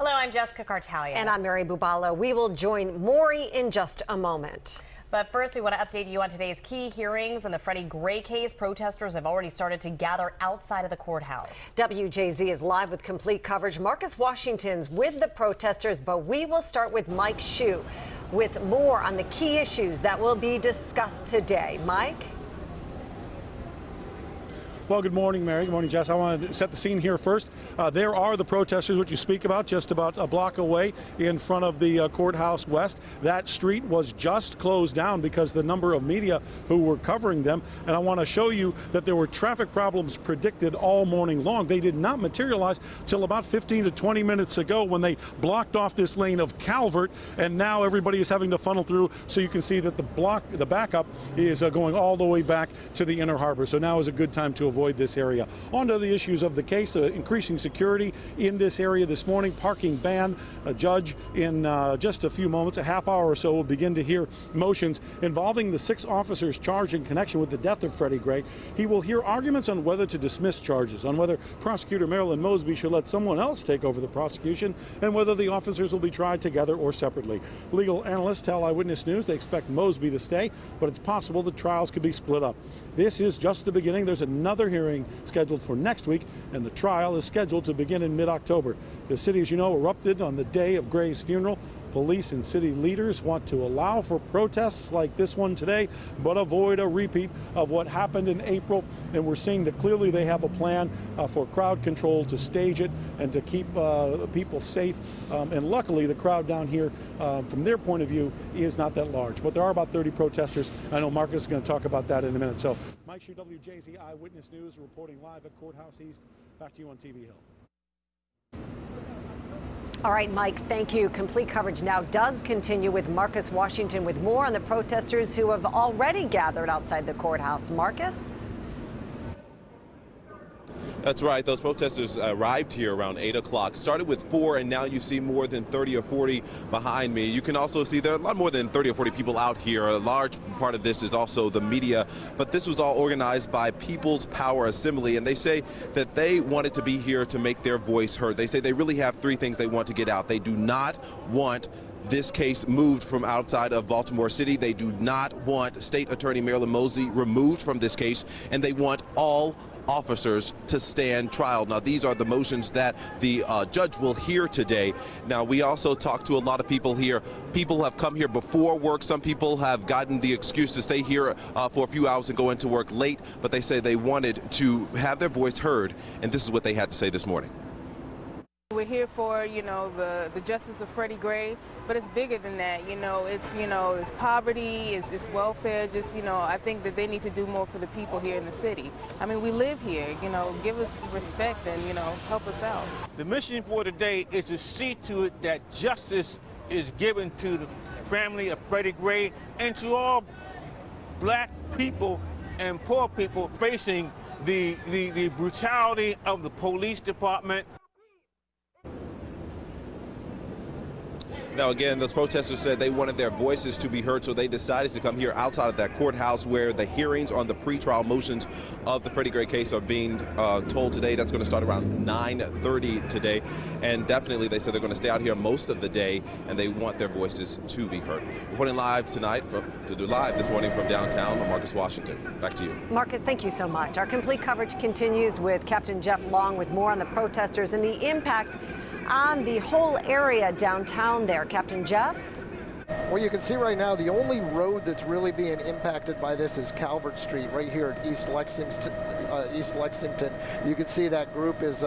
Hello, I'm Jessica Cartalia. And I'm Mary Bubalo. We will join Maury in just a moment. But first, we want to update you on today's key hearings in the Freddie Gray case. Protesters have already started to gather outside of the courthouse. WJZ is live with complete coverage. Marcus Washington's with the protesters, but we will start with Mike Shue with more on the key issues that will be discussed today. Mike? Well, good morning, Mary. Good morning, Jess. I want to set the scene here first. There are the protesters, which you speak about, just about a block away in front of the courthouse west. That street was just closed down because the number of media who were covering them. And I want to show you that there were traffic problems predicted all morning long. They did not materialize till about 15 to 20 minutes ago when they blocked off this lane of Calvert. And now everybody is having to funnel through. So you can see that the backup is going all the way back to the Inner Harbor. So now is a good time to avoid this area. On to the issues of the case, increasing security in this area this morning, parking ban. A judge in just a few moments, a half hour or so, will begin to hear motions involving the 6 officers charged in connection with the death of Freddie Gray. He will hear arguments on whether to dismiss charges, on whether prosecutor Marilyn Mosby should let someone else take over the prosecution, and whether the officers will be tried together or separately. Legal analysts tell Eyewitness News they expect Mosby to stay, but it's possible the trials could be split up. This is just the beginning. There's another hearing scheduled for next week, and the trial is scheduled to begin in mid-October. The city, as you know, erupted on the day of Gray's funeral. Police and city leaders want to allow for protests like this one today, but avoid a repeat of what happened in April. And we're seeing that clearly they have a plan for crowd control, to stage it and to keep people safe. And luckily, the crowd down here, from their point of view, is not that large. But there are about 30 protesters. I know Marcus is going to talk about that in a minute. So, Mike Shue, WJZ Eyewitness News, reporting live at Courthouse East. Back to you on TV Hill. All right, Mike, thank you. Complete coverage now does continue with Marcus Washington with more on the protesters who have already gathered outside the courthouse. Marcus? That's right. Those protesters arrived here around 8 o'clock. Started with 4, and now you see more than 30 or 40 behind me. You can also see there are a lot more than 30 or 40 people out here. A large part of this is also the media, but this was all organized by People's Power Assembly, and they say that they wanted to be here to make their voice heard. They say they really have 3 things they want to get out. They do not want this case moved from outside of Baltimore City. They do not want State Attorney Marilyn Mosby removed from this case, and they want all officers to stand trial. Now, these are the motions that the judge will hear today. Now, we also talked to a lot of people here. People have come here before work. Some people have gotten the excuse to stay here for a few hours and go into work late, but they say they wanted to have their voice heard, and this is what they had to say this morning. We're here for, the justice of Freddie Gray, but it's bigger than that. It's poverty, it's welfare. Just, I think that they need to do more for the people here in the city. I mean, we live here, give us respect and, help us out. The mission for today is to see to it that justice is given to the family of Freddie Gray and to all black people and poor people facing the brutality of the police department. Now, again, those protesters said they wanted their voices to be heard, so they decided to come here outside of that courthouse where the hearings on the pretrial motions of the Freddie Gray case are being told today. That's going to start around 9:30 today. And definitely, they said they're going to stay out here most of the day, and they want their voices to be heard. Reporting live tonight, this morning from downtown, I'm Marcus Washington. Back to you. Marcus, thank you so much. Our complete coverage continues with Captain Jeff Long with more on the protesters and the impact on the whole area downtown there. Captain Jeff? Well, you can see right now the only road that's really being impacted by this is Calvert Street right here at East Lexington. You can see that group is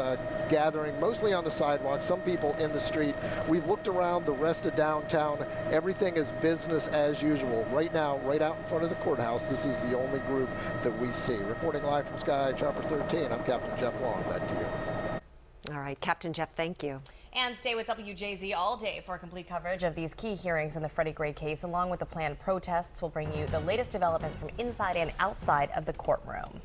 gathering mostly on the sidewalk, some people in the street. We've looked around the rest of downtown. Everything is business as usual. Right now, right out in front of the courthouse, this is the only group that we see. Reporting live from Sky Chopper 13, I'm Captain Jeff Long. Back to you. All right, Captain Jeff, thank you. And stay with WJZ all day for complete coverage of these key hearings in the Freddie Gray case, along with the planned protests. We'll bring you the latest developments from inside and outside of the courtroom.